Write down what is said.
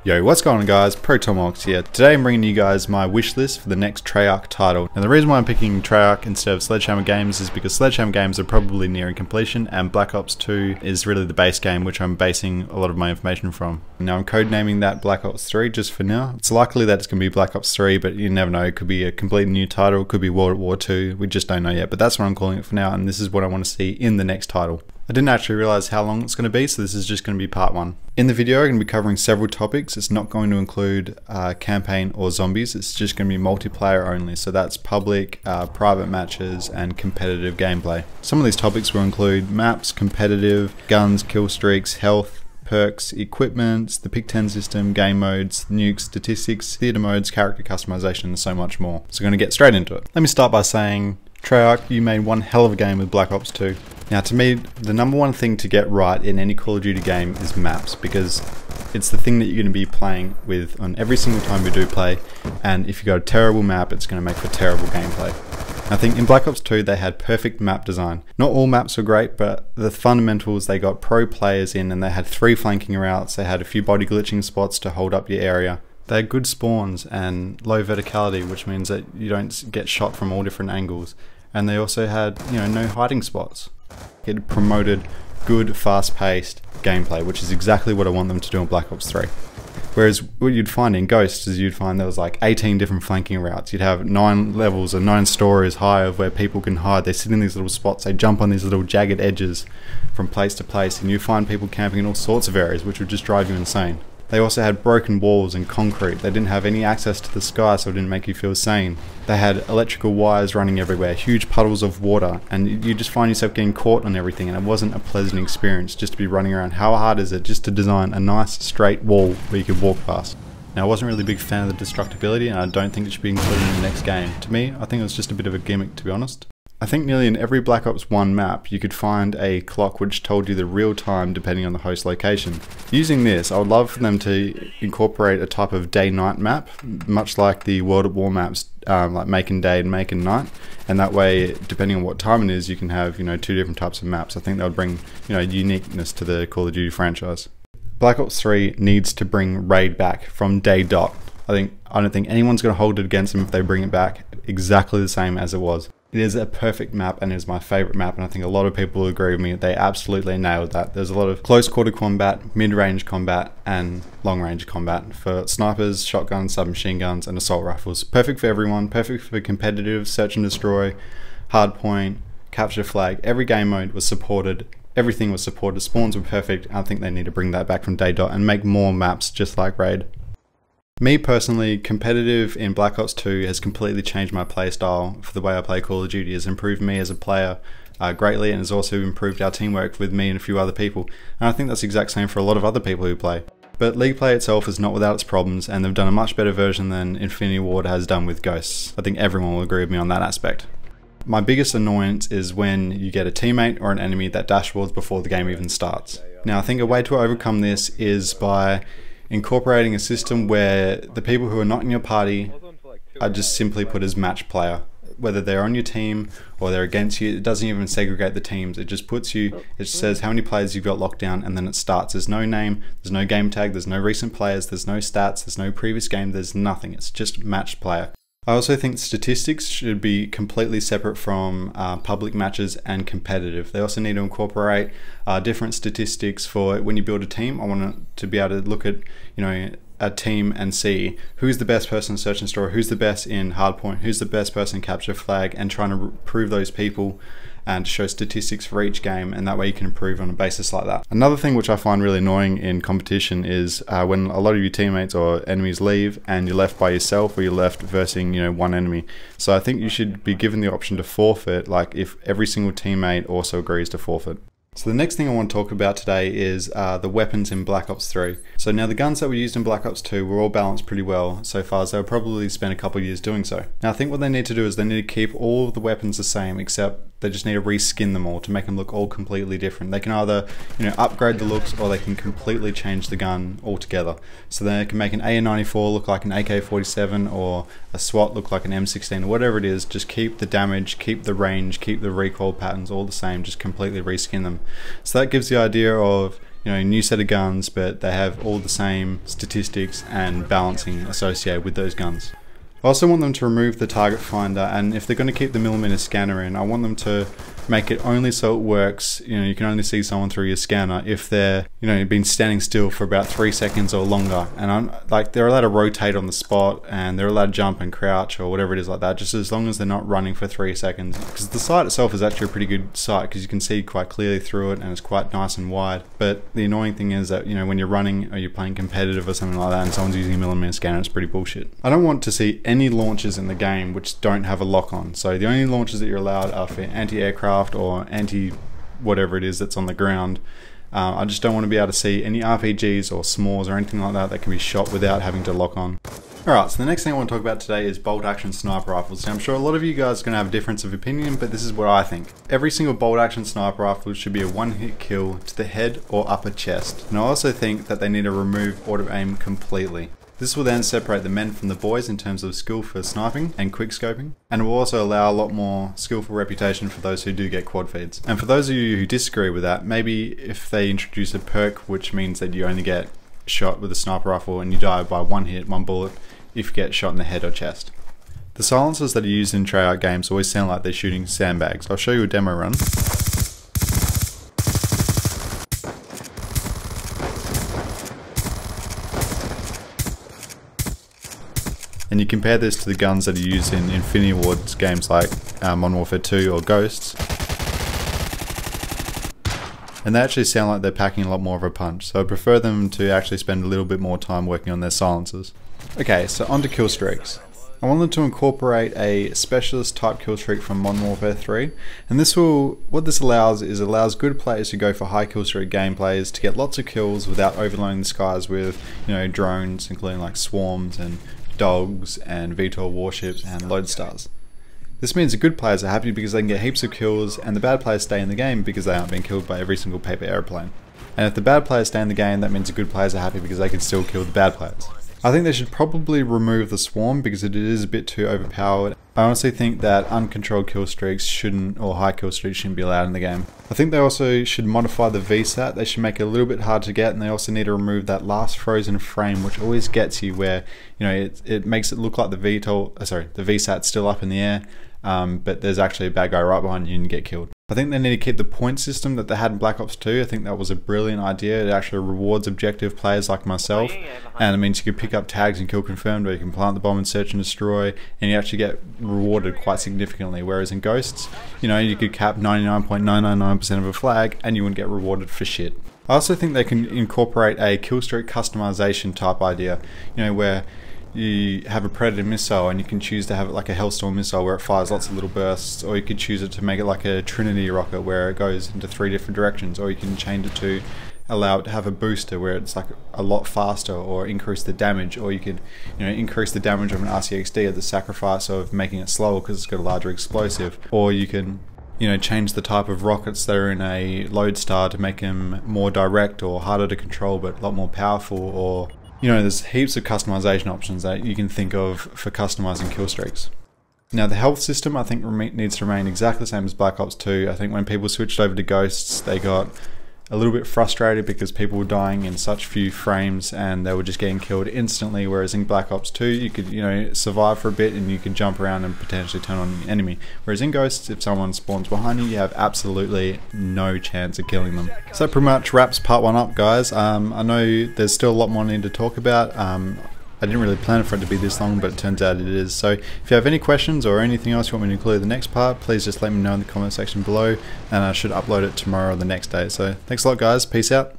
Yo, what's going on guys? ProTomahawks here. Today I'm bringing you guys my wish list for the next Treyarch title. And the reason why I'm picking Treyarch instead of Sledgehammer Games is because Sledgehammer Games are probably nearing completion and Black Ops 2 is really the base game which I'm basing a lot of my information from. Now I'm codenaming that Black Ops 3 just for now. It's likely that it's going to be Black Ops 3, but you never know. It could be a completely new title, it could be World War 2, we just don't know yet. But that's what I'm calling it for now, and this is what I want to see in the next title. I didn't actually realize how long it's going to be, so this is just going to be part one. In the video, I'm going to be covering several topics. It's not going to include campaign or zombies. It's just going to be multiplayer only. So that's public, private matches, and competitive gameplay. Some of these topics will include maps, competitive, guns, kill streaks, health, perks, equipment, the Pick 10 system, game modes, nukes, statistics, theater modes, character customization, and so much more. So I'm going to get straight into it. Let me start by saying, Treyarch, you made one hell of a game with Black Ops 2. Now to me, the number one thing to get right in any Call of Duty game is maps, because it's the thing that you're going to be playing with on every single time you do play, and if you got a terrible map, it's going to make for terrible gameplay. I think in Black Ops 2 they had perfect map design. Not all maps were great, but the fundamentals, they got pro players in, and they had 3 flanking routes, they had a few body glitching spots to hold up your area. They had good spawns and low verticality, which means that you don't get shot from all different angles. And they also had, no hiding spots. It promoted good, fast-paced gameplay, which is exactly what I want them to do in Black Ops 3. Whereas what you'd find in Ghosts is you'd find there was like 18 different flanking routes. You'd have 9 levels or 9 stories high of where people can hide. They sit in these little spots, they jump on these little jagged edges from place to place, and you find people camping in all sorts of areas, which would just drive you insane. They also had broken walls and concrete. They didn't have any access to the sky, so it didn't make you feel sane. They had electrical wires running everywhere, huge puddles of water, and you just find yourself getting caught on everything, and it wasn't a pleasant experience just to be running around. How hard is it just to design a nice straight wall where you could walk past? Now, I wasn't really a big fan of the destructibility, and I don't think it should be included in the next game. To me, I think it was just a bit of a gimmick, to be honest. I think nearly in every Black Ops 1 map you could find a clock which told you the real time depending on the host location. Using this, I would love for them to incorporate a type of day-night map, much like the World at War maps, like Making Day and Making Night, and that way, depending on what time it is, you can have 2 different types of maps. I think that would bring uniqueness to the Call of Duty franchise. Black Ops 3 needs to bring Raid back from day dot. I don't think anyone's going to hold it against them if they bring it back exactly the same as it was. It is a perfect map and it is my favourite map, and I think a lot of people will agree with me. They absolutely nailed that. There's a lot of close quarter combat, mid-range combat and long-range combat for snipers, shotguns, submachine guns and assault rifles. Perfect for everyone, perfect for competitive, search and destroy, hardpoint, capture flag. Every game mode was supported, everything was supported, spawns were perfect. I think they need to bring that back from day dot and make more maps just like Raid. Me personally, competitive in Black Ops 2 has completely changed my playstyle for the way I play Call of Duty. It has improved me as a player greatly, and has also improved our teamwork with me and a few other people. And I think that's the exact same for a lot of other people who play. But League play itself is not without its problems, and they've done a much better version than Infinity Ward has done with Ghosts. I think everyone will agree with me on that aspect. My biggest annoyance is when you get a teammate or an enemy that dashboards before the game even starts. Now I think a way to overcome this is by incorporating a system where the people who are not in your party are just simply put as match player. Whether they're on your team or they're against you, it doesn't even segregate the teams. It just puts you, it says how many players you've got locked down, and then it starts. There's no name, there's no game tag, there's no recent players, there's no stats, there's no previous game, there's nothing. It's just match player. I also think statistics should be completely separate from public matches and competitive. They also need to incorporate different statistics for when you build a team. I want to be able to look at, a team and see who's the best person in search and destroy, who's the best in hardpoint, who's the best person in capture flag, and trying to prove those people and show statistics for each game, and that way you can improve on a basis like that. Another thing which I find really annoying in competition is when a lot of your teammates or enemies leave and you're left by yourself, or you're left versing one enemy. So I think you should be given the option to forfeit, like if every single teammate also agrees to forfeit. So the next thing I want to talk about today is the weapons in Black Ops 3. So now the guns that were used in Black Ops 2 were all balanced pretty well so far, as they'll probably spend a couple of years doing so. Now I think what they need to do is they need to keep all of the weapons the same, except they just need to reskin them all to make them look all completely different. They can either upgrade the looks, or they can completely change the gun altogether. So they can make an AN-94 look like an AK-47, or a SWAT look like an M16, or whatever it is. Just keep the damage, keep the range, keep the recoil patterns all the same, just completely reskin them. So that gives the idea of new set of guns, but they have all the same statistics and balancing associated with those guns. I also want them to remove the target finder, and if they're going to keep the millimeter scanner in, I want them to make it only so it works, you can only see someone through your scanner if they're, been standing still for about 3 seconds or longer. And they're allowed to rotate on the spot, and they're allowed to jump and crouch or whatever it is like that, just as long as they're not running for 3 seconds. Because the sight itself is actually a pretty good sight, because you can see quite clearly through it, and it's quite nice and wide. But the annoying thing is that, when you're running or you're playing competitive or something like that, and someone's using a millimeter scanner, it's pretty bullshit. I don't want to see any launches in the game which don't have a lock on. So the only launches that you're allowed are for anti-aircraft or anti-whatever it is that's on the ground. I just don't want to be able to see any RPGs or s'mores or anything like that that can be shot without having to lock on. Alright, so the next thing I want to talk about today is bolt action sniper rifles. Now, I'm sure a lot of you guys are going to have a difference of opinion, but this is what I think. Every single bolt action sniper rifle should be a one-hit kill to the head or upper chest. And I also think that they need to remove auto aim completely. This will then separate the men from the boys in terms of skill for sniping and quick scoping, and will also allow a lot more skillful reputation for those who do get quad feeds. And for those of you who disagree with that, maybe if they introduce a perk which means that you only get shot with a sniper rifle and you die by one hit, one bullet, if you get shot in the head or chest. The silencers that are used in Treyarch games always sound like they're shooting sandbags. I'll show you a demo run. And you compare this to the guns that are used in Infinity Ward's games like Modern Warfare 2 or Ghosts, and they actually sound like they're packing a lot more of a punch, so I prefer them to actually spend a little bit more time working on their silencers. Okay, so on to kill streaks. I want them to incorporate a specialist type kill streak from Modern Warfare 3, and what this allows good players who go for high kill streak gameplays to get lots of kills without overloading the skies with, drones, including like swarms and dogs and VTOL warships and lodestars. This means the good players are happy because they can get heaps of kills, and the bad players stay in the game because they aren't being killed by every single paper aeroplane. And if the bad players stay in the game, that means the good players are happy because they can still kill the bad players. I think they should probably remove the swarm because it is a bit too overpowered. I honestly think that uncontrolled kill streaks or high kill streaks shouldn't be allowed in the game. I think they also should modify the VSAT. They should make it a little bit hard to get, and they also need to remove that last frozen frame which always gets you, where it makes it look like the VSAT's still up in the air, but there's actually a bad guy right behind you and you get killed. I think they need to keep the point system that they had in Black Ops 2. I think that was a brilliant idea. It actually rewards objective players like myself, and it means you can pick up tags and kill confirmed, or you can plant the bomb and search and destroy, and you actually get rewarded quite significantly. Whereas in Ghosts, you could cap 99.999% of a flag and you wouldn't get rewarded for shit. I also think they can incorporate a kill streak customization type idea, where you have a Predator missile and you can choose to have it like a Hellstorm missile where it fires lots of little bursts, or you could choose it to make it like a Trinity rocket where it goes into 3 different directions, or you can change it to allow it to have a booster where it's like a lot faster, or increase the damage, or you could increase the damage of an RCXD at the sacrifice of making it slower because it's got a larger explosive, or you can change the type of rockets that are in a Lodestar to make them more direct or harder to control but a lot more powerful, or there's heaps of customization options that you can think of for customizing kill streaks. Now, the health system I think needs to remain exactly the same as Black Ops 2. I think when people switched over to Ghosts, they got a little bit frustrated because people were dying in such few frames and they were just getting killed instantly, whereas in Black Ops 2 you could survive for a bit and you could jump around and potentially turn on the enemy, whereas in Ghosts, if someone spawns behind you, you have absolutely no chance of killing them. So that pretty much wraps part 1 up, guys. I know there's still a lot more I need to talk about. I didn't really plan for it to be this long, but it turns out it is. So if you have any questions or anything else you want me to include in the next part, please just let me know in the comment section below, and I should upload it tomorrow or the next day. So thanks a lot, guys. Peace out.